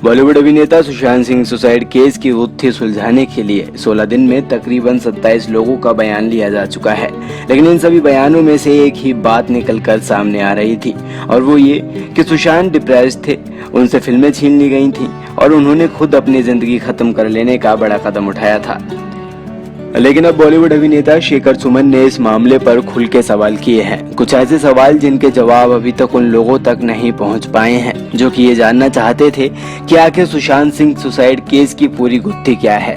बॉलीवुड अभिनेता Sushant Singh suicide case की गुत्थी सुलझाने के लिए 16 दिन में तकरीबन 27 लोगों का बयान लिया जा चुका है, लेकिन इन सभी बयानों में से एक ही बात निकलकर सामने आ रही थी और वो ये कि सुशांत डिप्रेस्ड थे, उनसे फिल्में छीन ली गई थीं और उन्होंने खुद अपनी जिंदगी खत्म कर लेने का बड़ा कदम उठाया था। लेकिन अब बॉलीवुड अभिनेता शेखर सुमन ने इस मामले पर खुल के सवाल किए हैं, कुछ ऐसे सवाल जिनके जवाब अभी तक उन लोगों तक नहीं पहुंच पाए हैं जो कि ये जानना चाहते थे कि आखिर सुशांत सिंह सुसाइड केस की पूरी गुत्थी क्या है।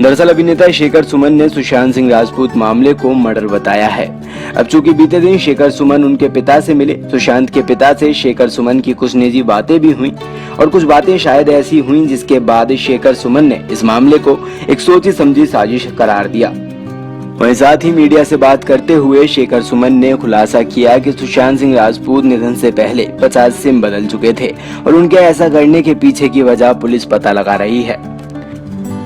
दरअसल अभिनेता शेखर सुमन ने सुशांत सिंह राजपूत मामले को मर्डर बताया है। अब चूंकि बीते दिन शेखर सुमन उनके पिता से मिले, सुशांत के पिता से शेखर सुमन की कुछ निजी बातें भी हुई और कुछ बातें शायद ऐसी हुई जिसके बाद शेखर सुमन ने इस मामले को एक सोची समझी साजिश करार दिया। वहीं साथ ही मीडिया से बात करते हुए शेखर सुमन ने खुलासा किया कि सुशांत सिंह राजपूत निधन से पहले 50 सिम बदल चुके थे और उनके ऐसा करने के पीछे की वजह पुलिस पता लगा रही है।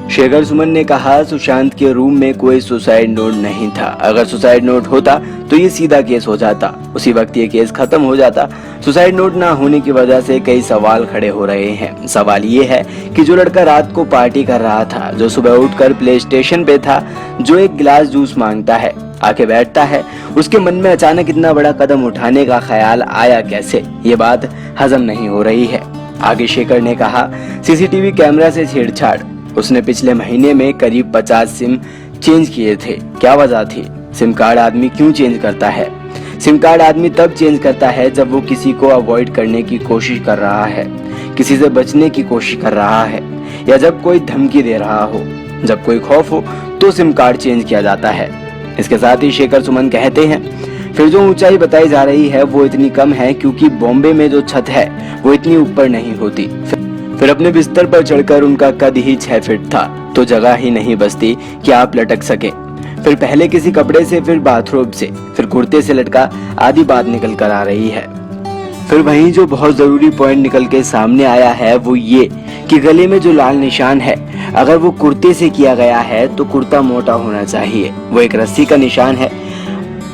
शेखर सुमन ने कहा, सुशांत के रूम में कोई सुसाइड नोट नहीं था। अगर सुसाइड नोट होता तो ये सीधा केस हो जाता, उसी वक्त ये केस खत्म हो जाता। सुसाइड नोट ना होने की वजह से कई सवाल खड़े हो रहे हैं। सवाल ये है कि जो लड़का रात को पार्टी कर रहा था, जो सुबह उठकर प्ले स्टेशन पे था, जो एक गिलास जूस मांगता है, आके बैठता है, उसके मन में अचानक इतना बड़ा कदम उठाने का ख्याल आया कैसे? ये बात हजम नहीं हो रही है। आगे शेखर ने कहा, सीसीटीवी कैमरा से छेड़छाड़, उसने पिछले महीने में करीब 50 सिम चेंज किए थे। क्या वजह थी? सिम कार्ड आदमी क्यों चेंज करता है? सिम कार्ड आदमी तब चेंज करता है जब वो किसी को अवॉइड करने की कोशिश कर रहा है, किसी से बचने की कोशिश कर रहा है, या जब कोई धमकी दे रहा हो। जब कोई खौफ हो तो सिम कार्ड चेंज किया जाता है। इसके साथ ही शेखर सुमन कहते हैं, फिर जो ऊंचाई बताई जा रही है वो इतनी कम है क्योंकि बॉम्बे में जो छत है वो इतनी ऊपर नहीं होती। फिर अपने बिस्तर पर चढ़कर उनका कद ही 6 फीट था, तो जगह ही नहीं बचती कि आप लटक सके। फिर पहले किसी कपड़े से, फिर बाथरोब से, फिर कुर्ते से लटका, आदि बात निकल कर आ रही है। फिर वहीं जो बहुत जरूरी पॉइंट निकल के सामने आया है वो ये कि गले में जो लाल निशान है, अगर वो कुर्ते से किया गया है तो कुर्ता मोटा होना चाहिए। वो एक रस्सी का निशान है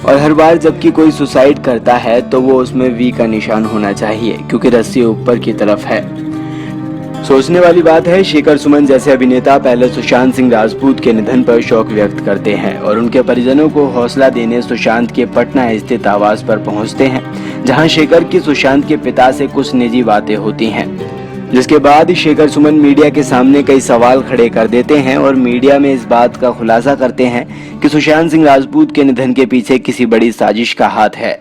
और हर बार जबकि कोई सुसाइड करता है तो वो उसमें वी का निशान होना चाहिए क्योंकि रस्सी ऊपर की तरफ है। सोचने वाली बात है, शेखर सुमन जैसे अभिनेता पहले सुशांत सिंह राजपूत के निधन पर शोक व्यक्त करते हैं और उनके परिजनों को हौसला देने सुशांत के पटना स्थित आवास पर पहुंचते हैं, जहां शेखर की सुशांत के पिता से कुछ निजी बातें होती हैं, जिसके बाद शेखर सुमन मीडिया के सामने कई सवाल खड़े कर देते हैं और मीडिया में इस बात का खुलासा करते हैं कि सुशांत सिंह राजपूत के निधन के पीछे किसी बड़ी साजिश का हाथ है।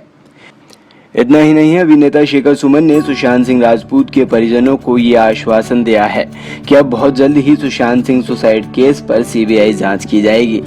इतना ही नहीं, अभिनेता शेखर सुमन ने सुशांत सिंह राजपूत के परिजनों को ये आश्वासन दिया है कि अब बहुत जल्द ही सुशांत सिंह सुसाइड केस पर सीबीआई जांच की जाएगी।